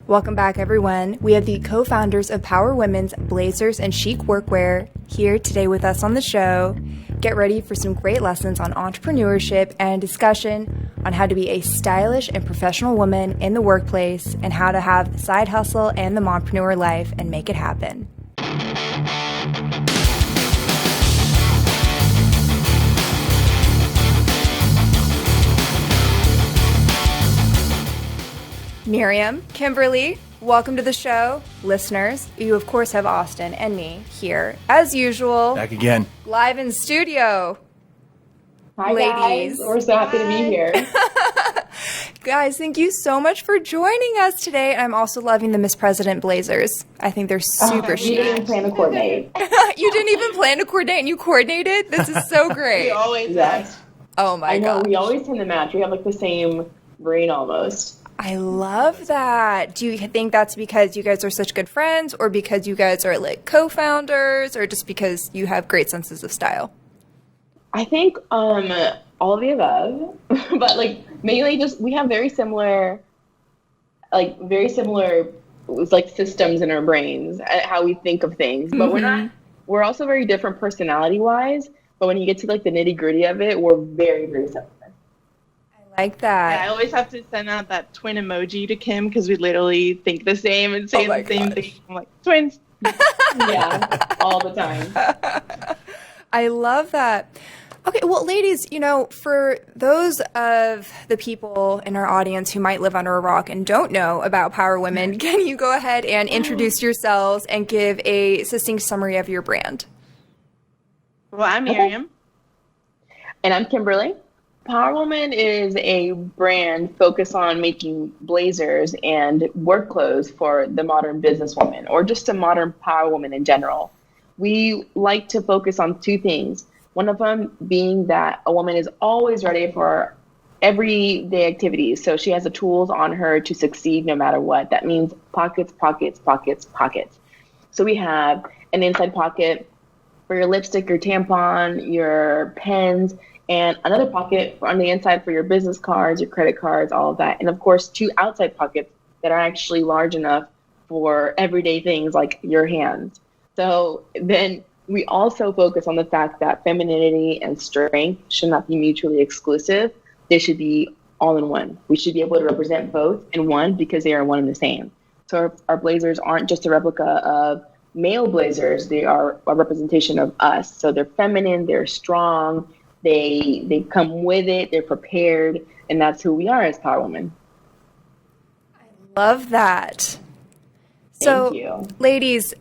Welcome back, everyone. We have the co-founders of Power Women's Blazers and Chic Workwear here today with us on the show. Get ready for some great lessons on entrepreneurship and discussion on how to be a stylish and professional woman in the workplace and how to have the side hustle and the mompreneur life and make it happen. Miriam, Kimberly, welcome to the show. Listeners, you of course have Austin and me here, as usual. Back again. Live in studio. Hi, ladies. Guys. We're so happy to be here. Guys, thank you so much for joining us today. I'm also loving the Miss President Blazers. I think they're super chic. We didn't even plan to coordinate. You didn't even plan to coordinate and you coordinated? This is so great. We always Yes. Oh my I know, God. we always tend to match. We have like the same brain almost. I love that. Do you think that's because you guys are such good friends or because you guys are like co-founders or just because you have great senses of style? I think all of the above, but like mainly just we have very similar systems in our brains at how we think of things, but we're also very different personality wise, but when you get to like the nitty gritty of it, we're very, very similar. Like that. Yeah, I always have to send out that twin emoji to Kim because we literally think the same and say the same thing. I'm like, twins. Yeah, all the time. I love that. Okay, well, ladies, for those of the people in our audience who might live under a rock and don't know about Power Women, can you go ahead and introduce yourselves and give a succinct summary of your brand? Well, I'm Miriam. And I'm Kimberly. Power Woman is a brand focused on making blazers and work clothes for the modern businesswoman or just a modern power woman in general. We like to focus on two things. One of them being that a woman is always ready for everyday activities. So she has the tools on her to succeed no matter what. That means pockets, pockets, pockets, pockets. So we have an inside pocket for your lipstick, your tampon, your pens, and another pocket on the inside for your business cards, your credit cards, all of that. And of course, two outside pockets that are actually large enough for everyday things like your hands. So then we also focus on the fact that femininity and strength should not be mutually exclusive. They should be all in one. We should be able to represent both in one because they are one and the same. So our blazers aren't just a replica of male blazers. They are a representation of us. So they're feminine, they're strong, they come with it, they're prepared, and that's who we are as Power Women. I love that. Thank you. Ladies,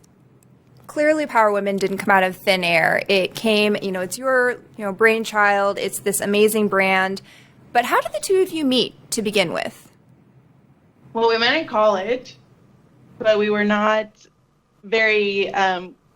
clearly Power Women didn't come out of thin air. It came, it's your, brainchild. It's this amazing brand. But how did the two of you meet to begin with? Well, we met in college, but we were not very,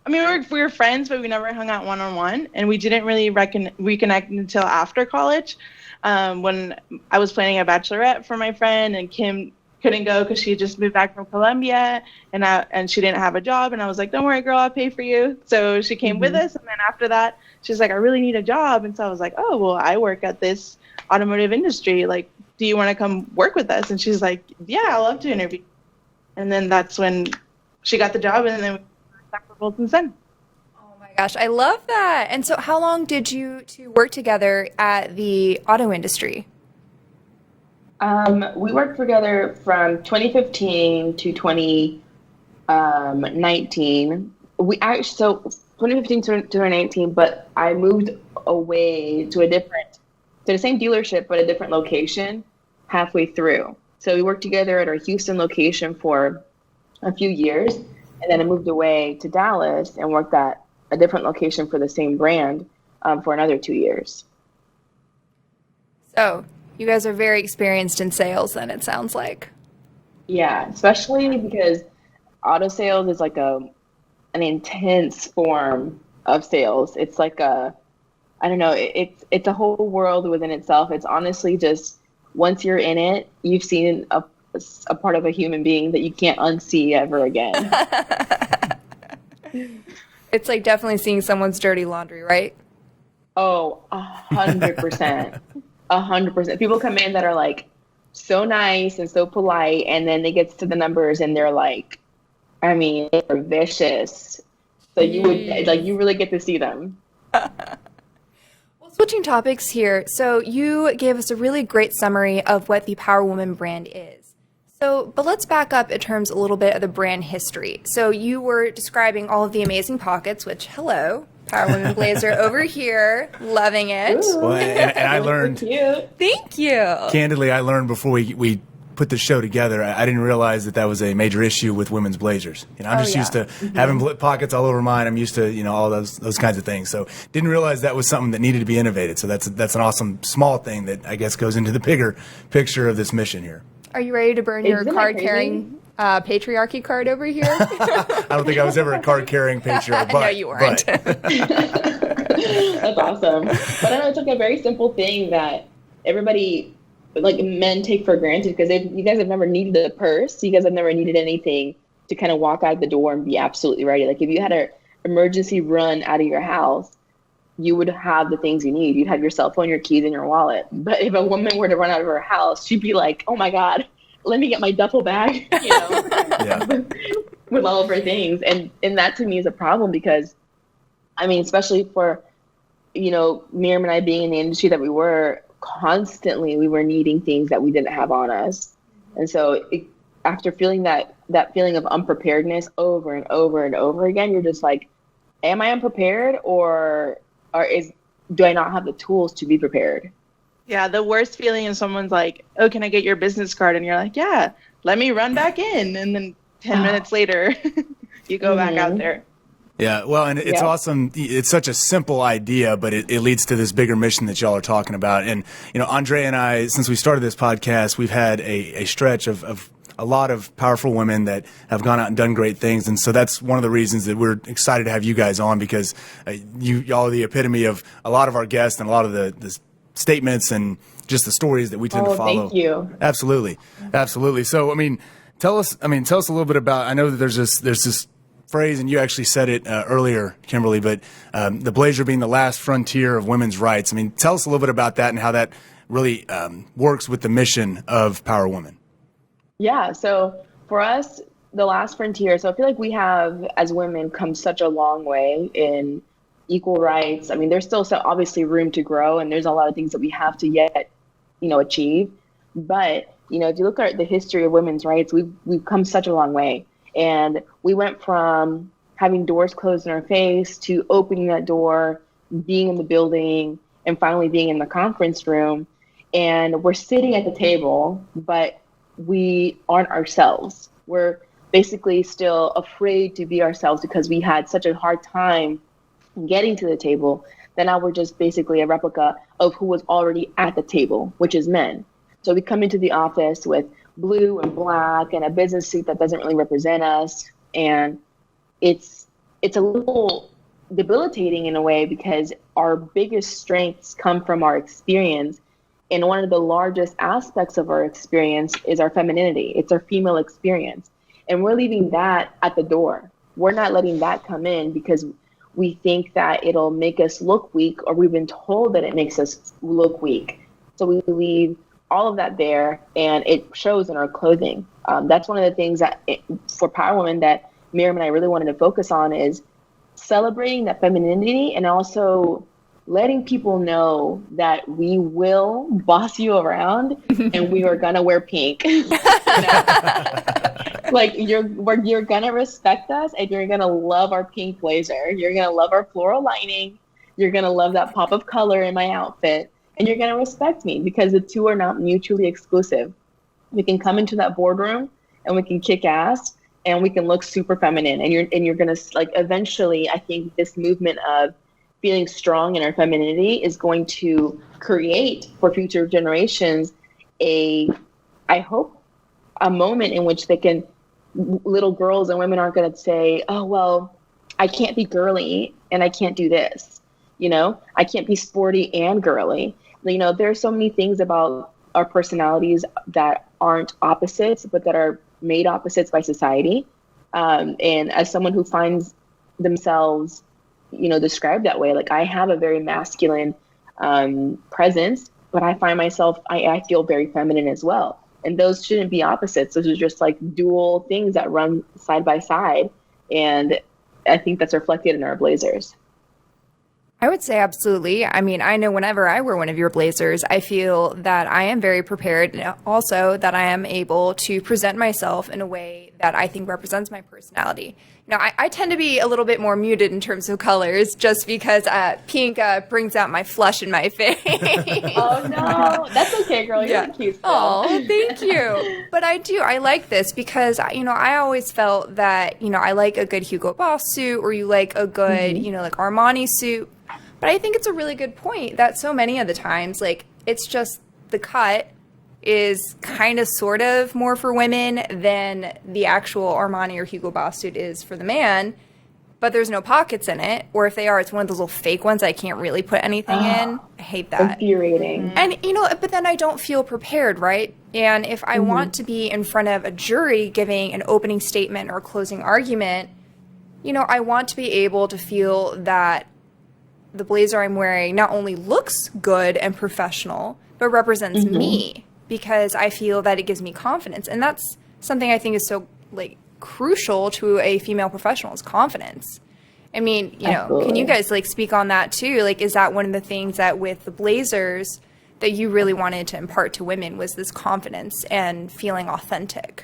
we were friends, but we never hung out one-on-one, and we didn't really reconnect until after college when I was planning a bachelorette for my friend, and Kim couldn't go because she just moved back from Colombia, and she didn't have a job, and I was like, don't worry, girl, I'll pay for you. So she came with us, and then after that, she's like, I really need a job, and so I was like, oh, well, I work at this automotive industry. Like, do you want to come work with us? And she's like, yeah, I'd love to interview. And then that's when she got the job, and then we back for both since then. Oh my gosh, I love that. And so how long did you two work together at the auto industry? We worked together from 2015 to 2019. So 2015 to 2019, but I moved away to the same dealership, but a different location halfway through. So we worked together at our Houston location for a few years, and then I moved away to Dallas and worked at a different location for the same brand for another 2 years. So you guys are very experienced in sales then, it sounds like. Yeah, especially because auto sales is like an intense form of sales. It's like it's a whole world within itself. It's honestly just, once you're in it, you've seen a part of a human being that you can't unsee ever again. It's like definitely seeing someone's dirty laundry, right? Oh, 100%. 100%. People come in that are like so nice and so polite, and then it gets to the numbers and they're like, I mean, they're vicious. So you would like, you really get to see them. Well, switching topics here. So you gave us a really great summary of what the Power Woman brand is. So, but let's back up in terms a little bit of the brand history. So you were describing all of the amazing pockets, which, hello, Power Woman blazer over here, loving it. Well, and I learned, Thank you. candidly, I learned before we put the show together, I didn't realize that was a major issue with women's blazers. You know, I'm just used to having pockets all over mine. I'm used to, you know, all those kinds of things. So didn't realize that was something that needed to be innovated. So that's an awesome small thing that I guess goes into the bigger picture of this mission here. Are you ready to burn your card-carrying patriarchy card over here? I don't think I was ever a card-carrying patriarch. But, no, you weren't. That's awesome. But I know it's like a very simple thing that everybody, like men, take for granted, because you guys have never needed a purse. You guys have never needed anything to kind of walk out the door and be absolutely ready. Like if you had an emergency run out of your house, you would have the things you need. You'd have your cell phone, your keys, and your wallet. But if a woman were to run out of her house, she'd be like, oh my God, let me get my duffel bag, you know, with all of her things. And that to me is a problem, because, I mean, especially for, you know, Miriam and I being in the industry that we were, constantly we were needing things that we didn't have on us. And so after feeling that feeling of unpreparedness over and over and over again, you're just like, am I unprepared, or do I not have the tools to be prepared? Yeah, the worst feeling is someone's like, oh, can I get your business card? And you're like, yeah, let me run back in. And then 10 minutes later, you go back out there. Yeah, well, and it's awesome. It's such a simple idea, but it leads to this bigger mission that y'all are talking about. And, you know, Andre and I, since we started this podcast, we've had a stretch of a lot of powerful women that have gone out and done great things. And so that's one of the reasons that we're excited to have you guys on, because y'all are the epitome of a lot of our guests and a lot of the statements and just the stories that we tend to follow. Thank you. Absolutely. Absolutely. So, I mean, tell us a little bit about, I know that there's this phrase, and you actually said it earlier, Kimberly, but the blazer being the last frontier of women's rights. I mean, tell us a little bit about that and how that really works with the mission of Power Woman. Yeah, so for us, the last frontier, so I feel like we have, as women, come such a long way in equal rights. I mean, there's still obviously room to grow, and there's a lot of things that we have to yet, you know, achieve. But, you know, if you look at the history of women's rights, we've come such a long way. And we went from having doors closed in our face to opening that door, being in the building, and finally being in the conference room. And we're sitting at the table, but we aren't ourselves. We're basically still afraid to be ourselves because we had such a hard time getting to the table that now we're just basically a replica of who was already at the table, which is men. So we come into the office with blue and black and a business suit that doesn't really represent us. And it's a little debilitating in a way, because our biggest strengths come from our experience. And one of the largest aspects of our experience is our femininity. It's our female experience. And we're leaving that at the door. We're not letting that come in because we think that it'll make us look weak, or we've been told that it makes us look weak. So we leave all of that there, and it shows in our clothing. That's one of the things that for Power Women that Miriam and I really wanted to focus on, is celebrating that femininity and also letting people know that we will boss you around and we are gonna wear pink. Like you're gonna respect us, and you're gonna love our pink blazer. You're gonna love our floral lining. You're gonna love that pop of color in my outfit, and you're gonna respect me, because the two are not mutually exclusive. We can come into that boardroom and we can kick ass and we can look super feminine, and you're gonna, like, eventually, I think this movement of feeling strong in our femininity is going to create for future generations I hope, a moment in which little girls and women aren't going to say, oh, well, I can't be girly and I can't do this. You know, I can't be sporty and girly. You know, there are so many things about our personalities that aren't opposites, but that are made opposites by society. And as someone who finds themselves, you know, described that way, like I have a very masculine presence, but I find myself, I feel very feminine as well. And those shouldn't be opposites. Those are just like dual things that run side by side. And I think that's reflected in our blazers. I would say absolutely. I mean, I know whenever I wear one of your blazers, I feel that I am very prepared, and also that I am able to present myself in a way that I think represents my personality. You know, I tend to be a little bit more muted in terms of colors, just because pink brings out my flush in my face. Oh no, that's okay, girl. You're cute. Oh, thank you. But I like this because, you know, I always felt that, you know, I like a good Hugo Boss suit, or you like a good, you know, like Armani suit. But I think it's a really good point that so many of the times, like, it's just the cut is kind of sort of more for women than the actual Armani or Hugo Boss suit is for the man, but there's no pockets in it. Or if they are, it's one of those little fake ones I can't really put anything in. I hate that. Infuriating. And, you know, but then I don't feel prepared, right? And if I want to be in front of a jury giving an opening statement or a closing argument, you know, I want to be able to feel that the blazer I'm wearing not only looks good and professional, but represents me, because I feel that it gives me confidence. And that's something I think is so, like, crucial to a female professional, is confidence. I mean, you know, can you guys, like, speak on that too? Like, is that one of the things that with the blazers that you really wanted to impart to women, was this confidence and feeling authentic?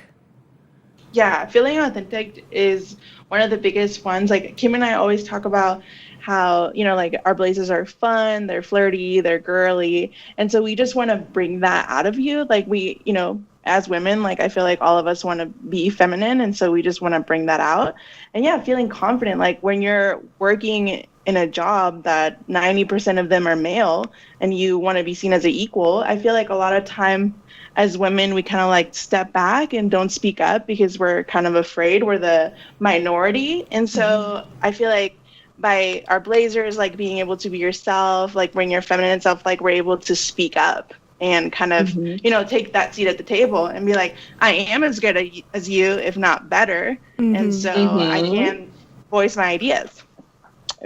Yeah, feeling authentic is one of the biggest ones. Like, Kim and I always talk about how, you know, like, our blazers are fun, they're flirty, they're girly. And so we just want to bring that out of you. Like, we, you know, as women, like, I feel like all of us want to be feminine. And so we just want to bring that out. And yeah, feeling confident, like, when you're working in a job that 90% of them are male and you want to be seen as an equal, I feel like a lot of time as women, we kind of like step back and don't speak up because we're kind of afraid we're the minority. And so I feel like by our blazers, like, being able to be yourself, like, bring your feminine self, like, we're able to speak up and kind of, you know, take that seat at the table and be like, I am as good as you, if not better. And so I can voice my ideas.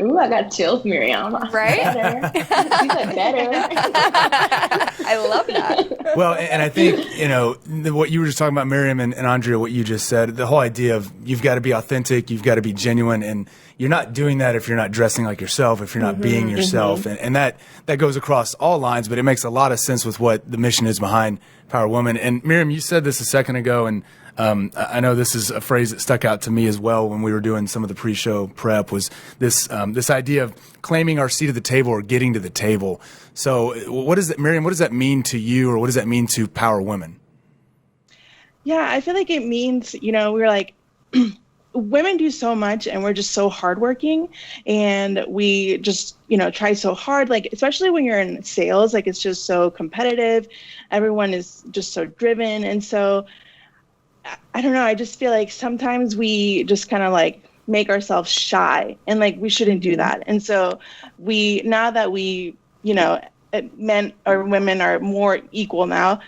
Ooh, I got chills, Miriam. Right? Better. You said better. I love that. Well, and I think, you know, what you were just talking about, Miriam and Andrea, what you just said, the whole idea of you've got to be authentic, you've got to be genuine, and you're not doing that if you're not dressing like yourself, if you're not being yourself. And that goes across all lines, but it makes a lot of sense with what the mission is behind Power Woman. And Miriam, you said this a second ago, and I know this is a phrase that stuck out to me as well when we were doing some of the pre-show prep, was this idea of claiming our seat at the table or getting to the table. So what is that, Miriam, what does that mean to you, or what does that mean to Power Women? Yeah, I feel like it means, you know, we're like, women do so much and we're just so hardworking, and we just, you know, try so hard, like, especially when you're in sales, like, it's just so competitive. Everyone is just so driven. And so I don't know, I just feel like sometimes we just kind of like make ourselves shy, and like, we shouldn't do that. And so now that we, you know, men or women are more equal now,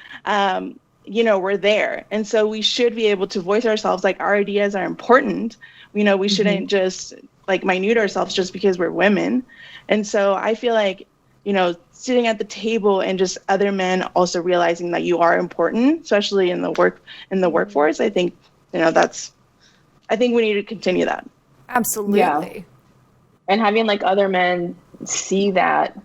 you know, we're there. And so we should be able to voice ourselves, like, our ideas are important. You know, we shouldn't just like minute ourselves just because we're women. And so I feel like, you know, sitting at the table and just other men also realizing that you are important, especially in the workforce. I think, you know, I think we need to continue that. Absolutely. Yeah. And having like other men see that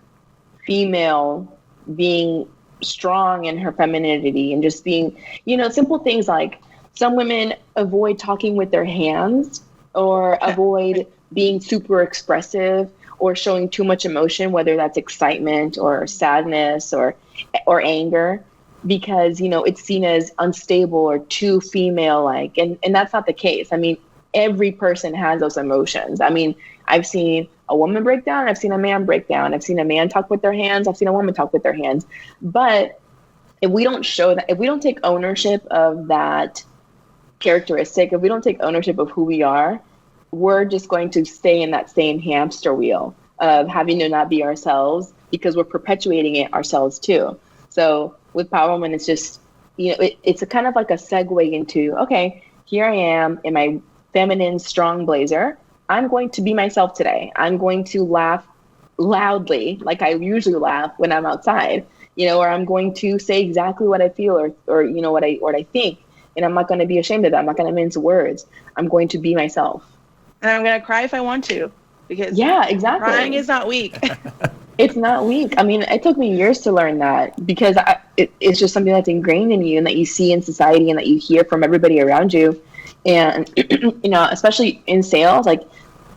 female being strong in her femininity and just being, you know, simple things like some women avoid talking with their hands or avoid being super expressive or showing too much emotion, whether that's excitement or sadness or anger, because, you know, it's seen as unstable or too female-like. And that's not the case. I mean, every person has those emotions. I mean, I've seen a woman break down, I've seen a man break down, I've seen a man talk with their hands, I've seen a woman talk with their hands. But if we don't show that, if we don't take ownership of that characteristic, if we don't take ownership of who we are, we're just going to stay in that same hamster wheel of having to not be ourselves, because we're perpetuating it ourselves too. So with Power Woman, it's just, you know, it's a kind of like a segue into, okay, here I am in my feminine, strong blazer. I'm going to be myself today. I'm going to laugh loudly, like I usually laugh when I'm outside. or I'm going to say exactly what I feel or what I think. And I'm not going to be ashamed of that. I'm not going to mince words. I'm going to be myself. And I'm going to cry if I want to, because exactly. Crying is not weak. It's not weak. I mean, it took me years to learn that, because it's just something that's ingrained in you and that you see in society and that you hear from everybody around you. And, especially in sales, like,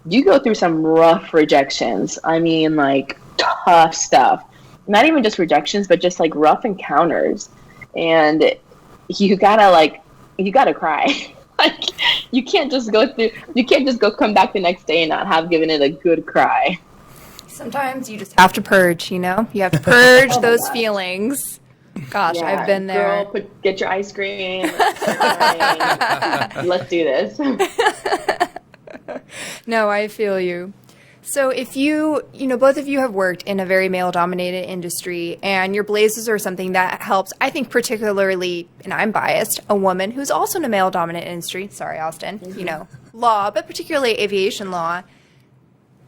you go through some rough rejections. I mean, like, tough stuff. Not even just rejections, but just like rough encounters. And you gotta cry. Like, you can't just come back the next day and not have given it a good cry. Sometimes you just have to purge, You have to purge those feelings. Gosh, yeah, I've been there. Girl, get your ice cream. Let's do this. No, I feel you. So if both of you have worked in a very male-dominated industry, and your blazers are something that helps, I think particularly, and I'm biased, a woman who's also in a male-dominant industry, sorry, Austin, law, but particularly aviation law.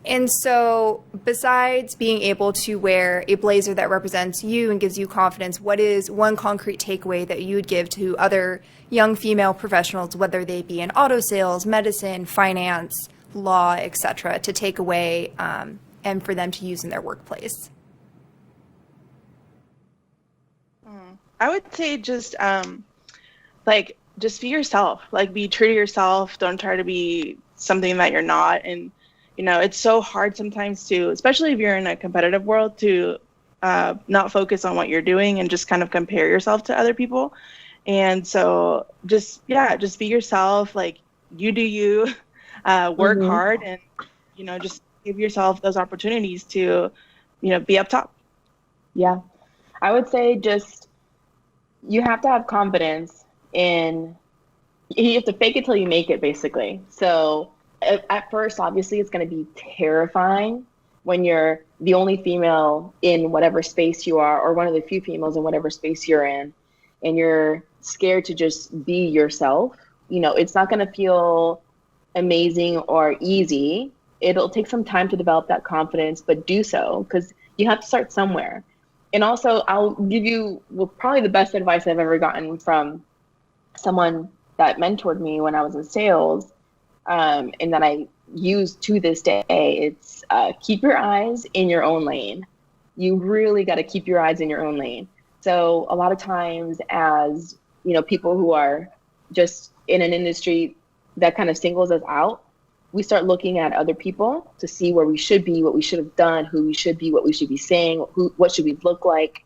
And so besides being able to wear a blazer that represents you and gives you confidence, what is one concrete takeaway that you would give to other young female professionals, whether they be in auto sales, medicine, finance, law, etc., to take away and for them to use in their workplace? I would say just be yourself. Like, be true to yourself. Don't try to be something that you're not. And it's so hard sometimes to, especially if you're in a competitive world, to not focus on what you're doing and just kind of compare yourself to other people. And so just be yourself. Like, you do you. Work hard and, just give yourself those opportunities to, be up top. Yeah. I would say you have to have confidence you have to fake it till you make it, basically. So at first, obviously, it's going to be terrifying when you're the only female in whatever space you are, or one of the few females in whatever space you're in, and you're scared to just be yourself. It's not going to feel amazing or easy. It'll take some time to develop that confidence, but do so, because you have to start somewhere. And also, I'll give you probably the best advice I've ever gotten from someone that mentored me when I was in sales, and that I use to this day. It's keep your eyes in your own lane. You really got to keep your eyes in your own lane. So a lot of times, as people who are just in an industry that kind of singles us out, we start looking at other people to see where we should be, what we should have done, who we should be, what we should be saying, what should we look like.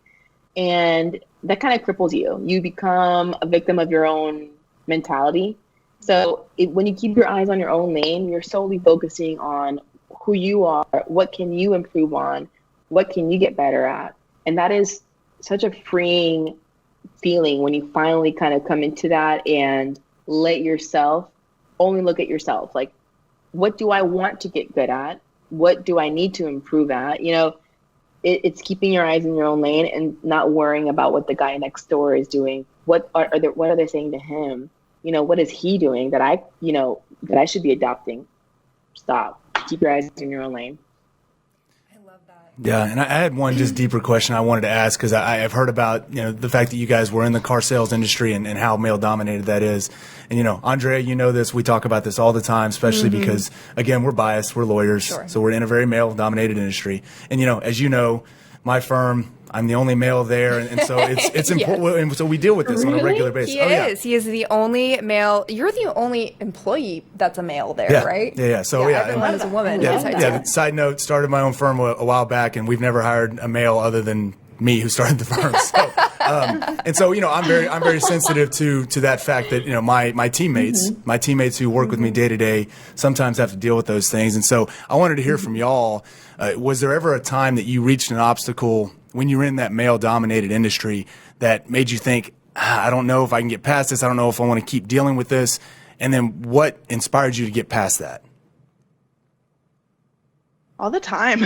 And that kind of cripples you. You become a victim of your own mentality. So when you keep your eyes on your own lane, you're solely focusing on who you are, what can you improve on, what can you get better at. And that is such a freeing feeling when you finally kind of come into that and let yourself only look at yourself. Like, what do I want to get good at? What do I need to improve at? It's keeping your eyes in your own lane and not worrying about what the guy next door is doing. What are they saying to him? What is he doing that I should be adopting? Stop. Keep your eyes in your own lane. Yeah, and I had one just deeper question I wanted to ask, because I've heard about the fact that you guys were in the car sales industry and how male dominated that is. And Andrea, this, we talk about this all the time, especially because, again, we're biased, we're lawyers, so we're in a very male dominated industry. And as my firm, I'm the only male there, and so it's important. And so we deal with this on a regular basis. He is. He is the only male. You're the only employee that's a male there, right? Yeah. So everyone is a woman. Side note: started my own firm a while back, and we've never hired a male other than me who started the firm. So, I'm very sensitive to that fact that my teammates who work with me day to day sometimes have to deal with those things. And so I wanted to hear from y'all. Was there ever a time that you reached an obstacle when you were in that male-dominated industry that made you think, I don't know if I can get past this. I don't know if I want to keep dealing with this. And then what inspired you to get past that? All the time.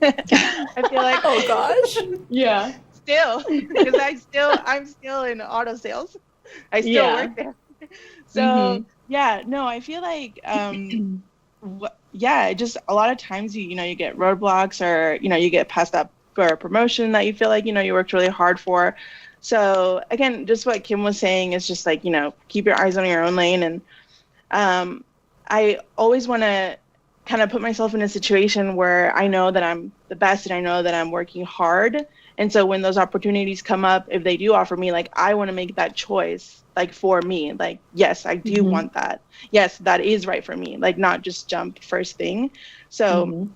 I feel like, oh gosh. Yeah. Still, because I'm still in auto sales. I still work there. So I feel like, just a lot of times you get roadblocks or, you get passed up for a promotion that you feel like, you worked really hard for. So again, just what Kim was saying is just like, keep your eyes on your own lane. And I always want to kind of put myself in a situation where I know that I'm the best and I know that I'm working hard. And so when those opportunities come up, if they do offer me, like, I want to make that choice, like, for me, like, yes, I do want that. Yes, that is right for me, like, not just jump first thing. So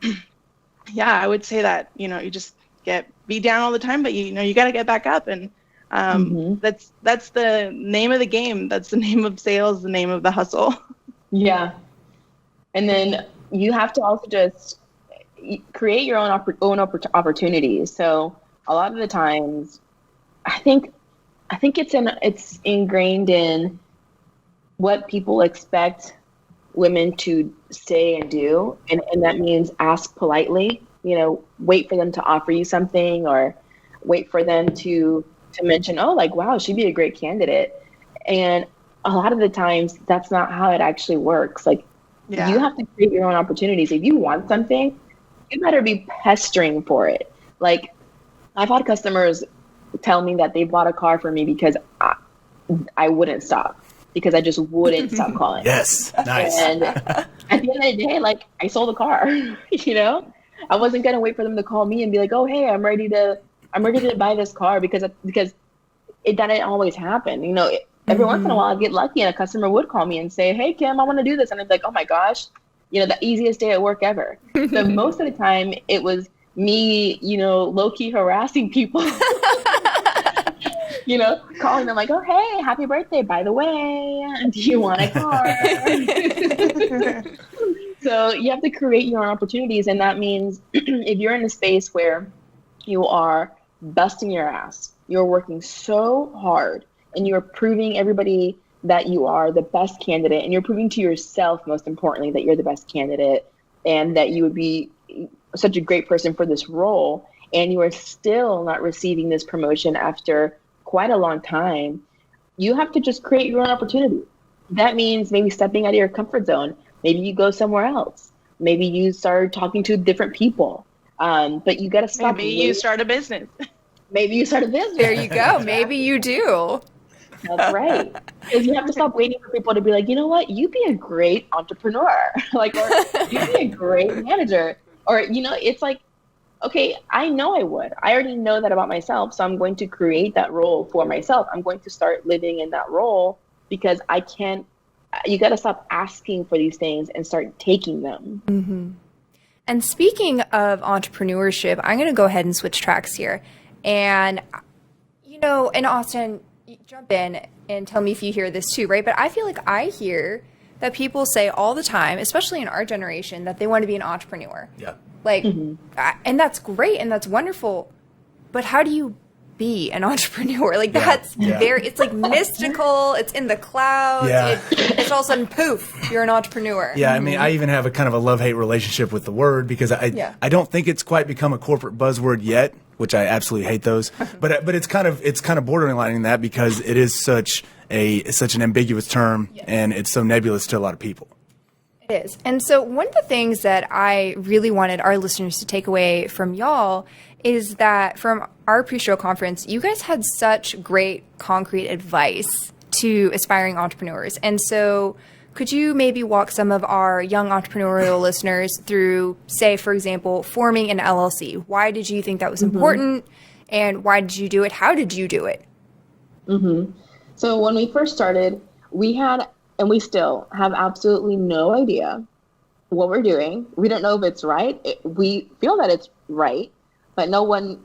yeah, I would say that, you just get beat down all the time, but you got to get back up. And that's the name of the game. That's the name of sales, the name of the hustle. Yeah. And then you have to also just create your own opportunities. So a lot of the times, I think it's ingrained in what people expect women to say and do, and that means ask politely. Wait for them to offer you something, or wait for them to mention, oh, like, wow, she'd be a great candidate. And a lot of the times, that's not how it actually works. Like, you have to create your own opportunities. If you want something, you better be pestering for it. Like, I've had customers tell me that they bought a car for me because I wouldn't stop, because I just wouldn't stop calling. Yes, nice. And at the end of the day, like, I sold the car. I wasn't gonna wait for them to call me and be like, oh, hey, I'm ready to buy this car, because it doesn't always happen. Every once in a while, I get lucky and a customer would call me and say, hey, Kim, I want to do this. And I'd be like, oh my gosh, the easiest day at work ever. So most of the time it was me, low-key harassing people, calling them like, oh, hey, happy birthday, by the way, do you want a car? So you have to create your own opportunities. And that means if you're in a space where you are busting your ass, you're working so hard, and you're proving everybody that you are the best candidate, and you're proving to yourself, most importantly, that you're the best candidate and that you would be such a great person for this role, and you are still not receiving this promotion after quite a long time, you have to just create your own opportunity. That means maybe stepping out of your comfort zone. Maybe you go somewhere else. Maybe you start talking to different people. But you got to stop. Maybe you start a business. Maybe you start a business. There you go. Maybe you do. That's right. Because you have to stop waiting for people to be like, you know what, you'd be a great entrepreneur, like, or you'd be a great manager, or, it's like, okay, I know I would. I already know that about myself, so I'm going to create that role for myself. I'm going to start living in that role, because you got to stop asking for these things and start taking them. Mm-hmm. And speaking of entrepreneurship, I'm going to go ahead and switch tracks here. And, in Austin, jump in and tell me if you hear this too, right? But I feel like I hear that people say all the time, especially in our generation, that they want to be an entrepreneur. Yeah. Like, and that's great and that's wonderful. But how do you be an entrepreneur? Like, that's very, it's like mystical. It's in the clouds. Yeah. It's all of a sudden, poof, you're an entrepreneur. Yeah. I mean, I even have a kind of a love-hate relationship with the word, because I don't think it's quite become a corporate buzzword yet, which I absolutely hate those. But it's kind of borderlining that, because it is such an ambiguous term, and it's so nebulous to a lot of people. It is. And so one of the things that I really wanted our listeners to take away from y'all is that from our pre-show conference, you guys had such great concrete advice to aspiring entrepreneurs. And so could you maybe walk some of our young entrepreneurial listeners through, say, for example, forming an LLC? Why did you think that was important? And why did you do it? How did you do it? So when we first started, we had, and we still have, absolutely no idea what we're doing. We don't know if it's right. We feel that it's right, but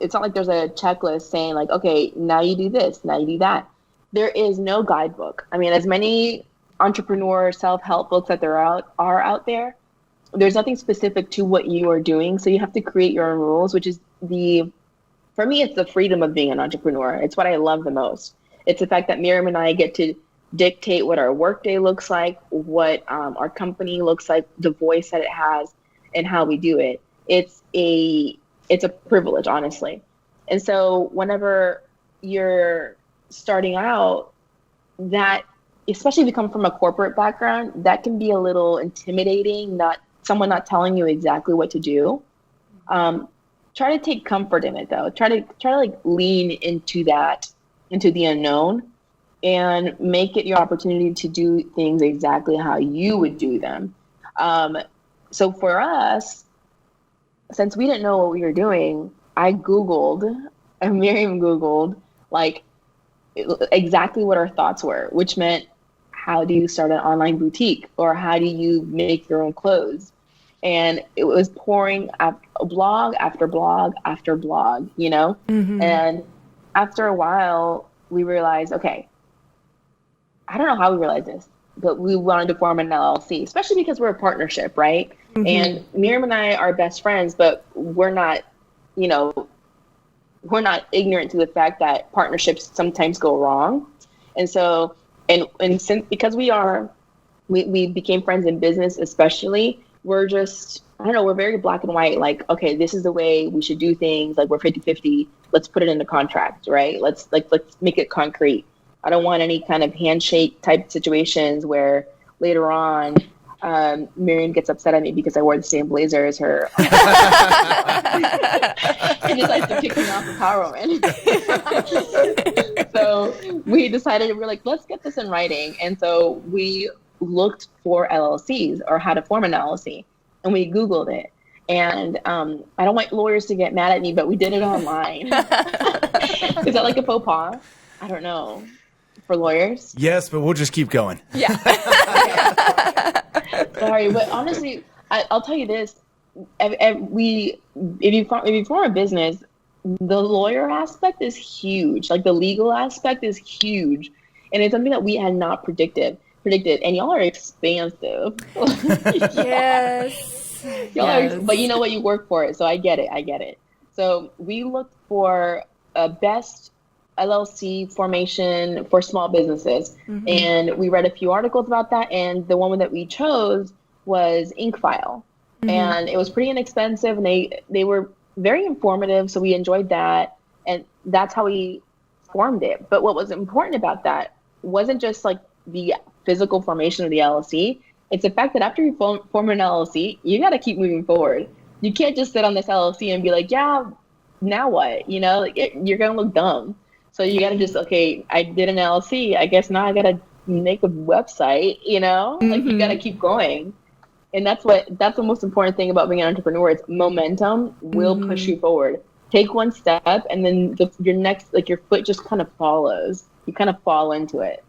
it's not like there's a checklist saying like, okay, now you do this, now you do that. There is no guidebook. I mean, as many entrepreneur self-help books that are out there, there's nothing specific to what you are doing. So you have to create your own rules, which is for me, it's the freedom of being an entrepreneur. It's what I love the most. It's the fact that Miriam and I get to dictate what our workday looks like, what our company looks like, the voice that it has, and how we do it. It's a privilege, honestly. And so whenever you're starting out, that, especially if you come from a corporate background, that can be a little intimidating, someone not telling you exactly what to do. try to take comfort in it though. Try to like lean into the unknown, and make it your opportunity to do things exactly how you would do them. So for us, since we didn't know what we were doing, Miriam Googled like exactly what our thoughts were, which meant, how do you start an online boutique, or how do you make your own clothes? And it was pouring blog after blog after blog, you know? Mm-hmm. And after a while, we realized, okay, I don't know how we realized this, but we wanted to form an LLC, especially because we're a partnership, right? Mm-hmm. And Miriam and I are best friends, but we're not ignorant to the fact that partnerships sometimes go wrong. And so, and since, because we became friends in business, especially, we're just, I don't know, we're very black and white. Like, okay, this is the way we should do things. Like, we're 50-50. Let's put it in the contract, right? Let's make it concrete. I don't want any kind of handshake type situations where later on, Miriam gets upset at me because I wore the same blazer as her. And decides to kick me off of Power Woman. So we decided, we're like, let's get this in writing. And so we looked for LLCs, or how to form an LLC, and we Googled it. And I don't want lawyers to get mad at me, but we did it online. Is that like a faux pas? I don't know. For lawyers? Yes, but we'll just keep going. Yeah. Sorry, but honestly, I'll tell you this: if you form a business, the lawyer aspect is huge. Like, the legal aspect is huge, and it's something that we had not predicted. And y'all are expansive. Yes. But you know what? You work for it, so I get it. So we looked for a best LLC formation for small businesses. Mm-hmm. And we read a few articles about that. And the one that we chose was Inkfile. Mm-hmm. And it was pretty inexpensive, and they were very informative. So we enjoyed that. And that's how we formed it. But what was important about that wasn't just like the physical formation of the LLC. It's the fact that after you form an LLC, you got to keep moving forward. You can't just sit on this LLC and be like, yeah, now what? You know, like you're going to look dumb. So you got to just, okay, I did an LLC. I guess now I got to make a website, you know, like you got to keep going. And that's the most important thing about being an entrepreneur. It's momentum will push you forward. Take one step, and then your next, like your foot just kind of follows. You kind of fall into it.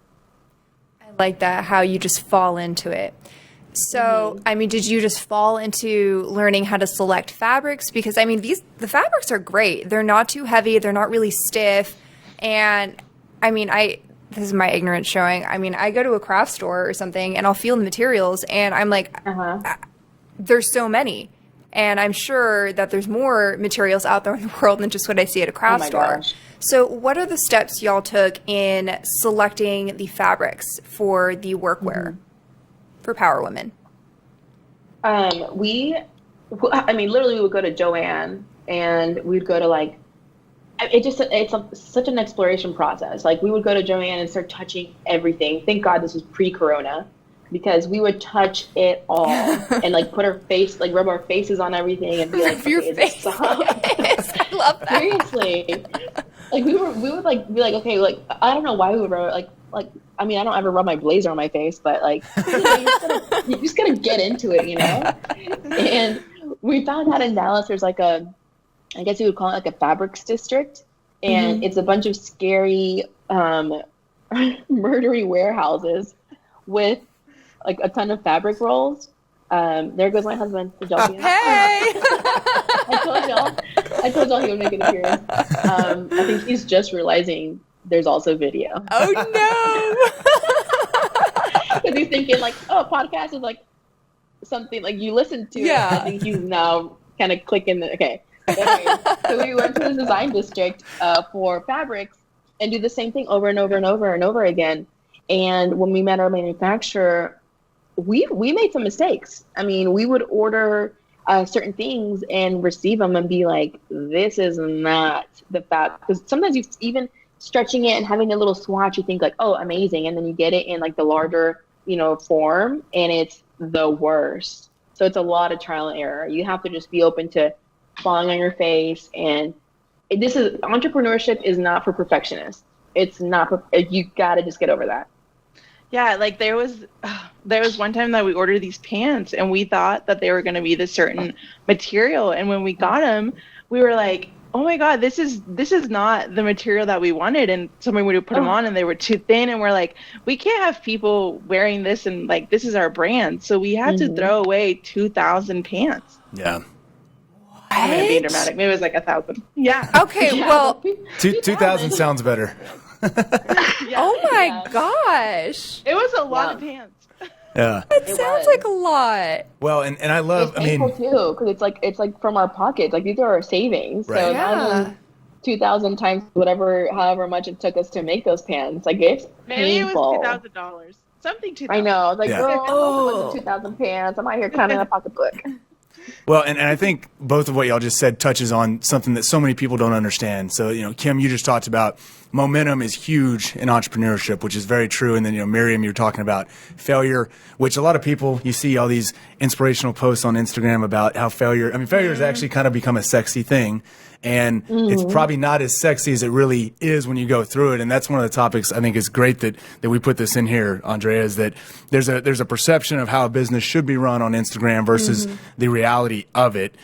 I like that, how you just fall into it. So, I mean, did you just fall into learning how to select fabrics? Because, I mean, the fabrics are great. They're not too heavy. They're not really stiff. And I mean, this is my ignorance showing. I mean, I go to a craft store or something and I'll feel the materials and I'm like, there's so many. And I'm sure that there's more materials out there in the world than just what I see at a craft store. Gosh. So what are the steps y'all took in selecting the fabrics for the workwear for Power Women? Literally we would go to Joann and we'd go to like, it's such an exploration process. Like, we would go to Joann and start touching everything. Thank God this was pre-corona, because we would touch it all and like rub our faces on everything and be like, okay, is it soft? Yes, I love that. Seriously. Like we would like be like, okay, like I don't know why we would rub like I mean, I don't ever rub my blazer on my face, but like you just gotta get into it, you know? And we found out in Dallas there's like I guess you would call it like a fabrics district, and it's a bunch of scary, murdery warehouses with like a ton of fabric rolls. There goes my husband. Hey! I told y'all he would make an appearance. I think he's just realizing there's also video. Oh no! Because he's thinking like, oh, podcast is like something like you listen to. Yeah. I think he's now kind of clicking okay. Anyway, so we went to the design district for fabrics and do the same thing over and over and over and over again. And when we met our manufacturer, we made some mistakes. I mean, we would order certain things and receive them and be like, this is not the fabric. Because sometimes you even stretching it and having a little swatch, you think like, oh, amazing. And then you get it in like the larger, form, and it's the worst. So it's a lot of trial and error. You have to just be open to falling on your face. And entrepreneurship is not for perfectionists. It's not, you got to just get over that. Yeah, like there was one time that we ordered these pants and we thought that they were going to be this certain material, and when we got them, we were like, "Oh my God, this is not the material that we wanted." And someone would put them on and they were too thin, and we're like, "We can't have people wearing this, and like this is our brand." So we had to throw away 2,000 pants. Yeah. I'm gonna be dramatic. Maybe it was like 1,000. Yeah. Okay. Well, 2,000 sounds better. Yeah. Oh my gosh. It was a lot of pants. Yeah. That sounds like a lot. Well, and I love, It's painful too, because it's like from our pockets. Like these are our savings. Right. So not 2,000 times however much it took us to make those pants. Like it's painful. Maybe it was $2,000. Something $2,000. I know. Like, Yeah. girl, 2,000 pants. I'm out here counting a pocketbook. Well, and I think both of what y'all just said touches on something that so many people don't understand. So, Kim, you just talked about momentum is huge in entrepreneurship, which is very true. And then, Miriam, you're talking about failure, which a lot of people, you see all these inspirational posts on Instagram about how failure has actually kind of become a sexy thing. And it's probably not as sexy as it really is when you go through it. And that's one of the topics I think is great that we put this in here, Andrea, is that there's a perception of how a business should be run on Instagram versus the reality of it.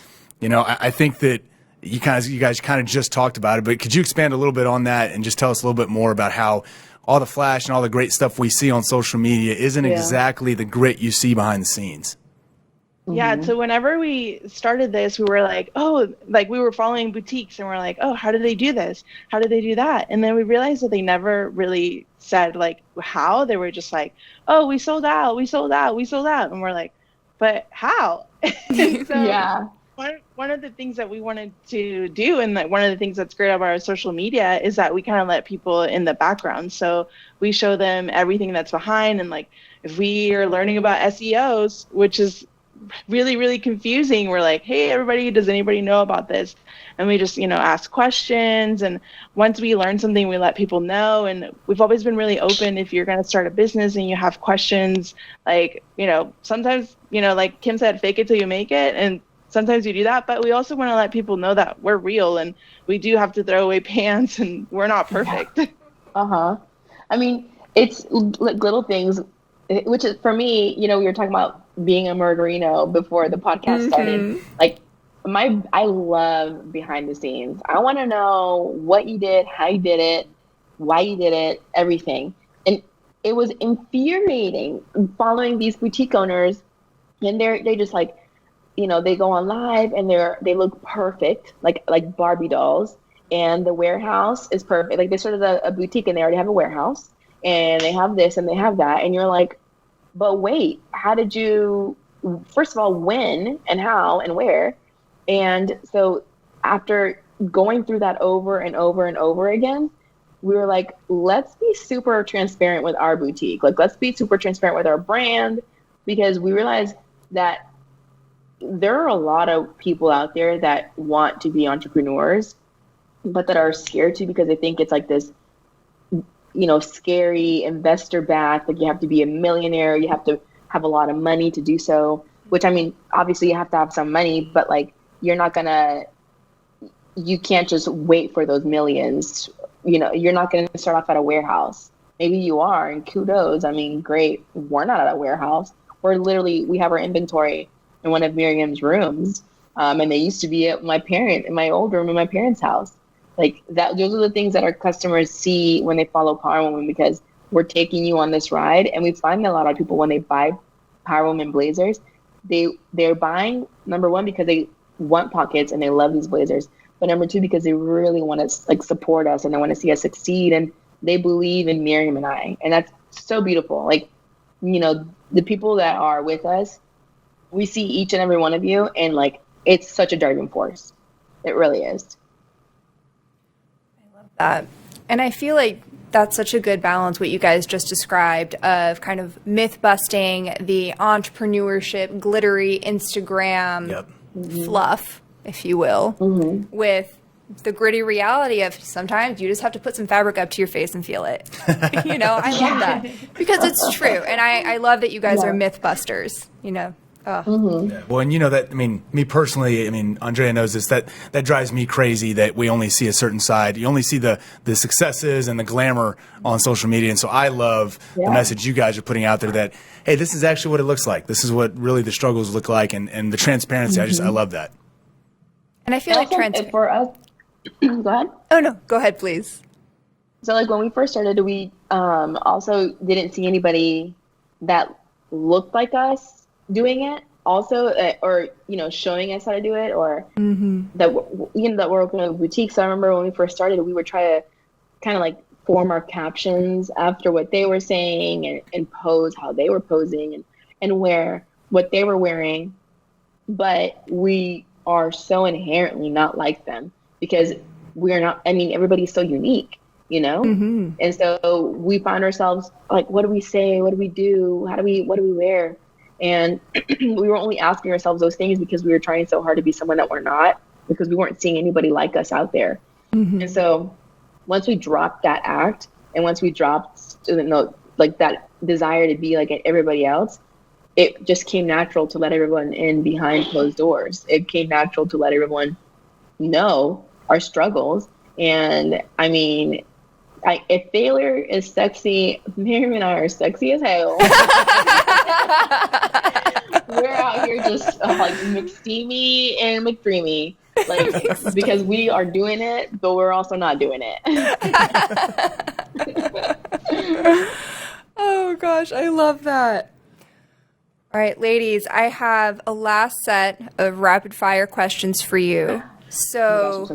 I think that you guys kind of just talked about it, but could you expand a little bit on that and just tell us a little bit more about how all the flash and all the great stuff we see on social media isn't exactly the grit you see behind the scenes? Yeah, so whenever we started this, we were like, we were following boutiques and we're like, oh, how do they do this? How do they do that? And then we realized that they never really said like how. They were just like, oh, we sold out. And we're like, but how? So one of the things that we wanted to do, and that one of the things that's great about our social media, is that we kind of let people in the background. So we show them everything that's behind. And like, if we are learning about SEOs, which is really, really confusing, we're like, hey, everybody, does anybody know about this? And we just, ask questions. And once we learn something, we let people know. And we've always been really open. If you're going to start a business and you have questions, like, sometimes, like Kim said, fake it till you make it. And sometimes you do that, but we also want to let people know that we're real and we do have to throw away pants and we're not perfect. I mean, it's like little things, which is for me, we were talking about being a Murderino before the podcast started. Like I love behind the scenes. I want to know what you did, how you did it, why you did it, everything. And it was infuriating following these boutique owners, and they just like, they go on live and they look perfect, like Barbie dolls, and the warehouse is perfect. Like they started a boutique and they already have a warehouse and they have this and they have that, and you're like, but wait, how did you, first of all, when and how and where? And so after going through that over and over and over again, we were like, let's be super transparent with our boutique. Like, let's be super transparent with our brand, because we realized that there are a lot of people out there that want to be entrepreneurs, but that are scared to, because they think it's like this, scary investor backed, like you have to be a millionaire, you have to have a lot of money to do so, which, I mean, obviously you have to have some money, but like, you can't just wait for those millions. You're not going to start off at a warehouse. Maybe you are, and kudos. I mean, great. We're not at a warehouse. We have our inventory in one of Miriam's rooms. And they used to be at in my old room in my parents' house. Like that, those are the things that our customers see when they follow Power Woman, because we're taking you on this ride. And we find that a lot of people, when they buy Power Woman blazers, they're buying, number one, because they want pockets and they love these blazers. But number two, because they really want to like support us and they want to see us succeed, and they believe in Miriam and I. And that's so beautiful. Like, the people that are with us, we see each and every one of you, and like, it's such a driving force. It really is. That. And I feel like that's such a good balance, what you guys just described, of kind of myth busting the entrepreneurship, glittery Instagram fluff, if you will, with the gritty reality of sometimes you just have to put some fabric up to your face and feel it. I love that, because it's true. And I love that you guys are myth busters. Yeah. Well, and that, me personally, Andrea knows this, that drives me crazy that we only see a certain side. You only see the successes and the glamour on social media. And so I love the message you guys are putting out there that, hey, this is actually what it looks like. This is what really the struggles look like, and the transparency. I love that. And I feel like for us, go ahead. Oh, no, go ahead, please. So like when we first started, we also didn't see anybody that looked like us doing it also, or showing us how to do it, or that we're opening a boutique. So I remember when we first started, we would try to kind of like form our captions after what they were saying and pose how they were posing and wear what they were wearing, but we are so inherently not like them because we're not. Everybody's so unique, and so we find ourselves like, what do we say, what do we do, what do we wear? And we were only asking ourselves those things because we were trying so hard to be someone that we're not, because we weren't seeing anybody like us out there. And so once we dropped that act, and once we dropped like that desire to be like everybody else, it just came natural to let everyone in behind closed doors. It came natural to let everyone know our struggles. And if failure is sexy, Miriam and I are sexy as hell. We're out here just like McSteamy and McDreamy, like because we are doing it, but we're also not doing it. Oh gosh, I love that. All right, ladies, I have a last set of rapid fire questions for you. So,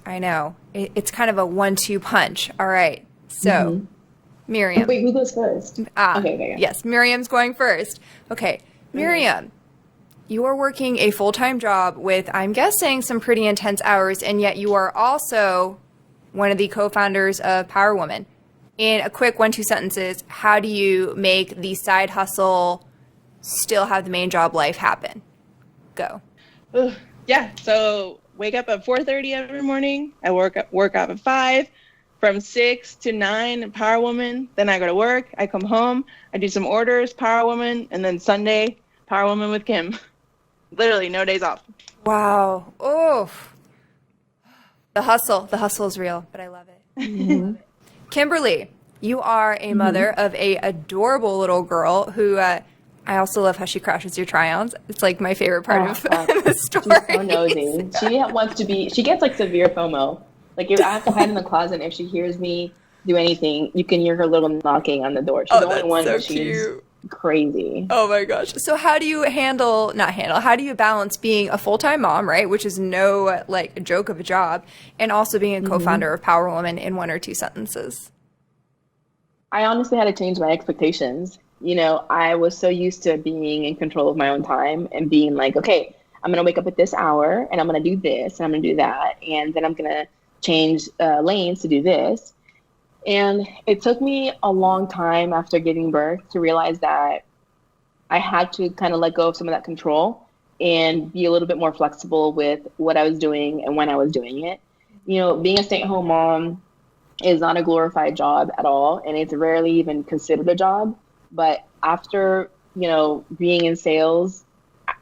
I know. It's kind of a 1-2 punch. All right. So, Miriam. Wait, who goes first? Okay. Yes, Miriam's going first. Okay. Miriam, you are working a full-time job with, I'm guessing, some pretty intense hours, and yet you are also one of the co-founders of Power Woman. In a quick 1-2 sentences, how do you make the side hustle still have the main job life happen? Go. Yeah. So wake up at 4:30 every morning. I work out at 5, from 6 to 9, Power Woman. Then I go to work. I come home. I do some orders, Power Woman, and then Sunday, Power Woman with Kim. Literally no days off. Wow. Oh, the hustle is real, but I love it. Kimberly, you are a mother of a adorable little girl who, I also love how she crashes your try-ons. It's like my favorite part of the story. She's so nosy. She gets like severe FOMO. Like if I have to hide in the closet, if she hears me do anything, you can hear her little knocking on the door. She's the only one that she's crazy. Oh my gosh. So how do you how do you balance being a full-time mom, right? Which is no like joke of a job, and also being a co-founder of Power Woman in 1 or 2 sentences? I honestly had to change my expectations. I was so used to being in control of my own time and being like, okay, I'm going to wake up at this hour and I'm going to do this and I'm going to do that. And then I'm going to change lanes to do this. And it took me a long time after giving birth to realize that I had to kind of let go of some of that control and be a little bit more flexible with what I was doing and when I was doing it. Being a stay-at-home mom is not a glorified job at all. And it's rarely even considered a job. But after, being in sales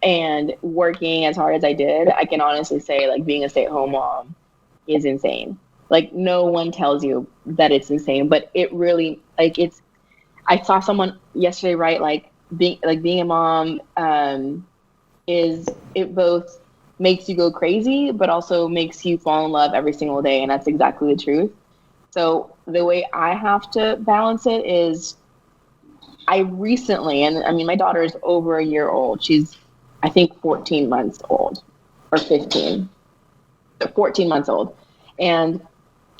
and working as hard as I did, I can honestly say like being a stay-at-home mom is insane. Like no one tells you that it's insane, but it really I saw someone yesterday, right? Like being a mom it both makes you go crazy, but also makes you fall in love every single day. And that's exactly the truth. So the way I have to balance it is I recently, my daughter is over a year old. She's, I think, 14 months old or 14 months old. And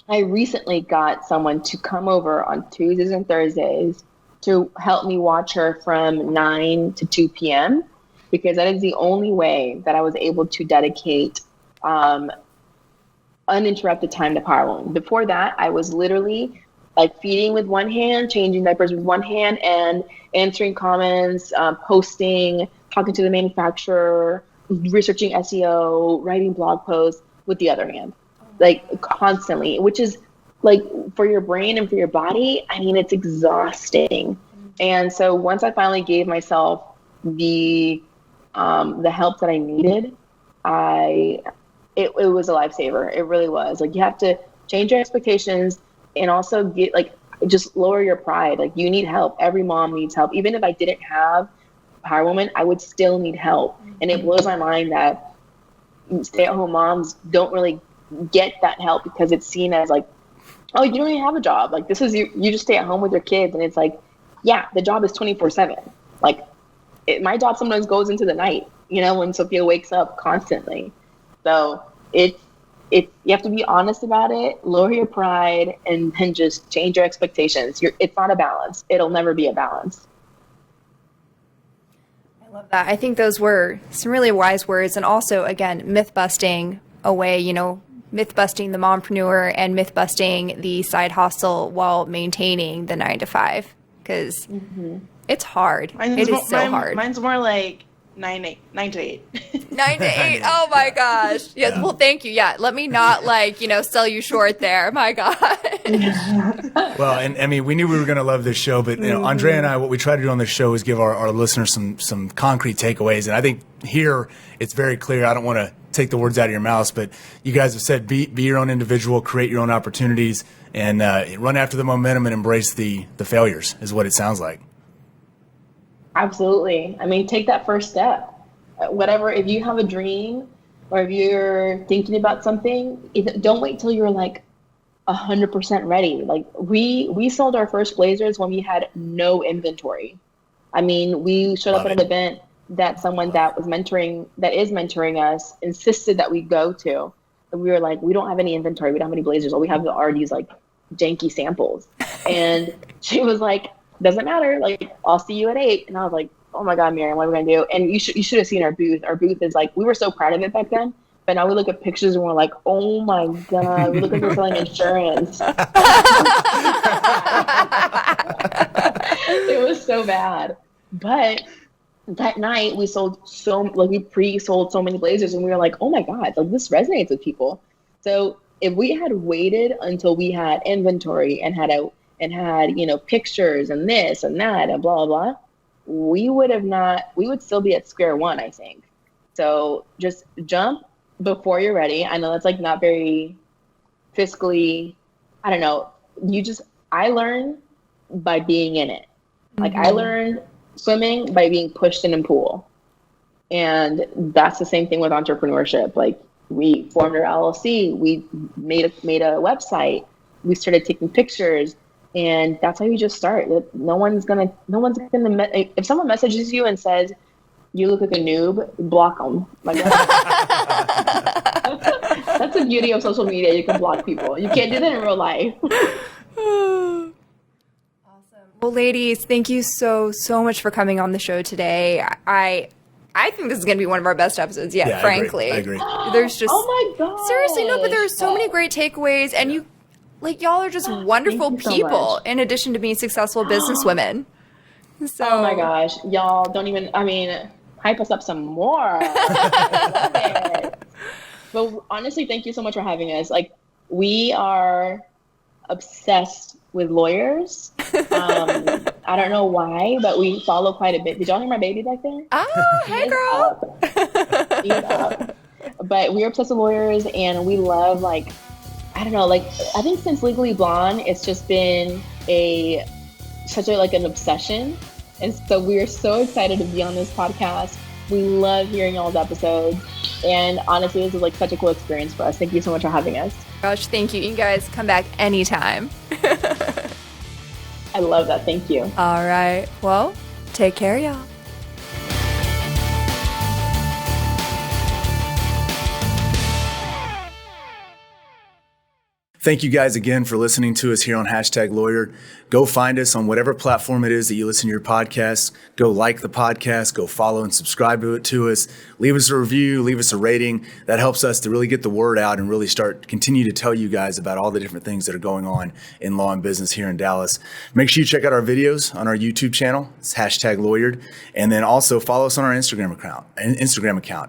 I recently got someone to come over on Tuesdays and Thursdays to help me watch her from 9 to 2 p.m. because that is the only way that I was able to dedicate uninterrupted time to Power Woman. Before that, I was literally like feeding with one hand, changing diapers with one hand, and answering comments, posting, talking to the manufacturer, researching SEO, writing blog posts with the other hand, like constantly, which is like for your brain and for your body, it's exhausting. And so once I finally gave myself the the help that I needed, it was a lifesaver. It really was. Like, you have to change your expectations and also just lower your pride. Like, you need help. Every mom needs help. Even if I didn't have Power Woman, I would still need help. And it blows my mind that stay-at-home moms don't really get that help because it's seen as like, oh, you don't even have a job. Like, this is you just stay at home with your kids. And it's like, yeah, the job is 24/7. Like, my job sometimes goes into the night, when Sophia wakes up constantly. So you have to be honest about it, lower your pride, and then just change your expectations. It's not a balance. It'll never be a balance. I love that. I think those were some really wise words. And also, again, myth-busting away, myth-busting the mompreneur and myth-busting the side hustle while maintaining the 9-to-5. Because it's hard. It is so hard. Mine's more like 9 to 8. 9 to 8. Oh my gosh. Yes. Well, thank you. Yeah. Let me not sell you short there. My God. Well, and I mean, we knew we were going to love this show, but Andrea and I, what we try to do on this show is give our listeners some concrete takeaways. And I think here it's very clear. I don't want to take the words out of your mouth, but you guys have said be your own individual, create your own opportunities, and run after the momentum and embrace the failures is what it sounds like. Absolutely. I mean, take that first step. Whatever, if you have a dream or if you're thinking about something, don't wait till you're like 100% ready. Like, we sold our first blazers when we had no inventory. I mean, we showed up at an event that someone that is mentoring us insisted that we go to. And we were like, we don't have any inventory. We don't have any blazers. All we have are these like janky samples. And she was like, doesn't matter. Like, I'll see you at 8. And I was like, oh my God, Miriam, what are we going to do? And you should have seen our booth. Our booth is like, we were so proud of it back then. But now we look at pictures and we're like, oh my God, we look like we're selling insurance. It was so bad. But that night we we pre-sold so many blazers and we were like, oh my God, like, this resonates with people. So if we had waited until we had inventory and had pictures and this and that and blah, blah, blah, we would still be at square one, I think. So just jump before you're ready. I know that's like not very fiscally, I don't know. I learned by being in it. Like, I learned swimming by being pushed in a pool. And that's the same thing with entrepreneurship. Like, we formed our LLC, we made a website, we started taking pictures. And that's how you just start. No one's gonna. If someone messages you and says you look like a noob, block them. Like, that's the beauty of social media. You can block people. You can't do that in real life. Awesome. Well, ladies, thank you so much for coming on the show today. I think this is going to be one of our best episodes yet. Frankly, I agree. There's just oh my God. Seriously, no, but there are so many great takeaways, and you. Like, y'all are just wonderful people in addition to being successful businesswomen. So, oh my gosh, y'all don't even, hype us up some more. I love it. But honestly, thank you so much for having us. Like, we are obsessed with lawyers. I don't know why, but we follow quite a bit. Did y'all hear my baby back there? Oh, hey girl. He is up. But we're obsessed with lawyers, and we love, like, I don't know, like, I think since Legally Blonde, it's just been such an obsession. And so we're so excited to be on this podcast. We love hearing y'all's episodes. And honestly, this is like such a cool experience for us. Thank you so much for having us. Gosh, thank you. You guys come back anytime. I love that. Thank you. All right. Well, take care, y'all. Thank you guys again for listening to us here on #Lawyered. Go find us on whatever platform it is that you listen to your podcast. Go like the podcast, go follow and subscribe to us. Leave us a review, leave us a rating. That helps us to really get the word out and really continue to tell you guys about all the different things that are going on in law and business here in Dallas. Make sure you check out our videos on our YouTube channel. It's #Lawyered. And then also follow us on our Instagram account.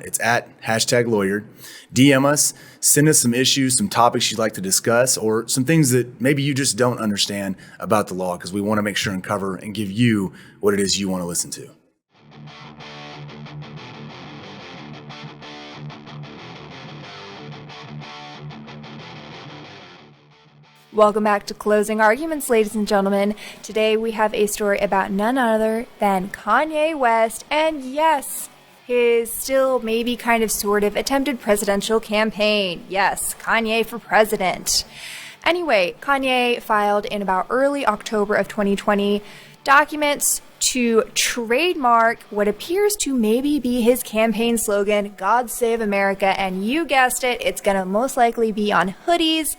It's at #Lawyered. DM us, send us some issues, some topics you'd like to discuss, or some things that maybe you just don't understand about the law, because we want to make sure and cover and give you what it is you want to listen to. Welcome back to Closing Arguments, ladies and gentlemen. Today we have a story about none other than Kanye West, and yes, his still maybe kind of sort of attempted presidential campaign. Yes, Kanye for president. Anyway, Kanye filed in about early October of 2020 documents to trademark what appears to maybe be his campaign slogan, God Save America, and you guessed it, it's going to most likely be on hoodies,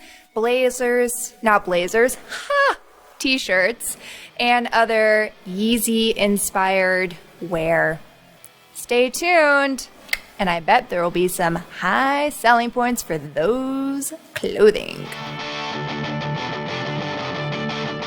t-shirts, and other Yeezy-inspired wear. Stay tuned, and I bet there will be some high selling points for those clothing.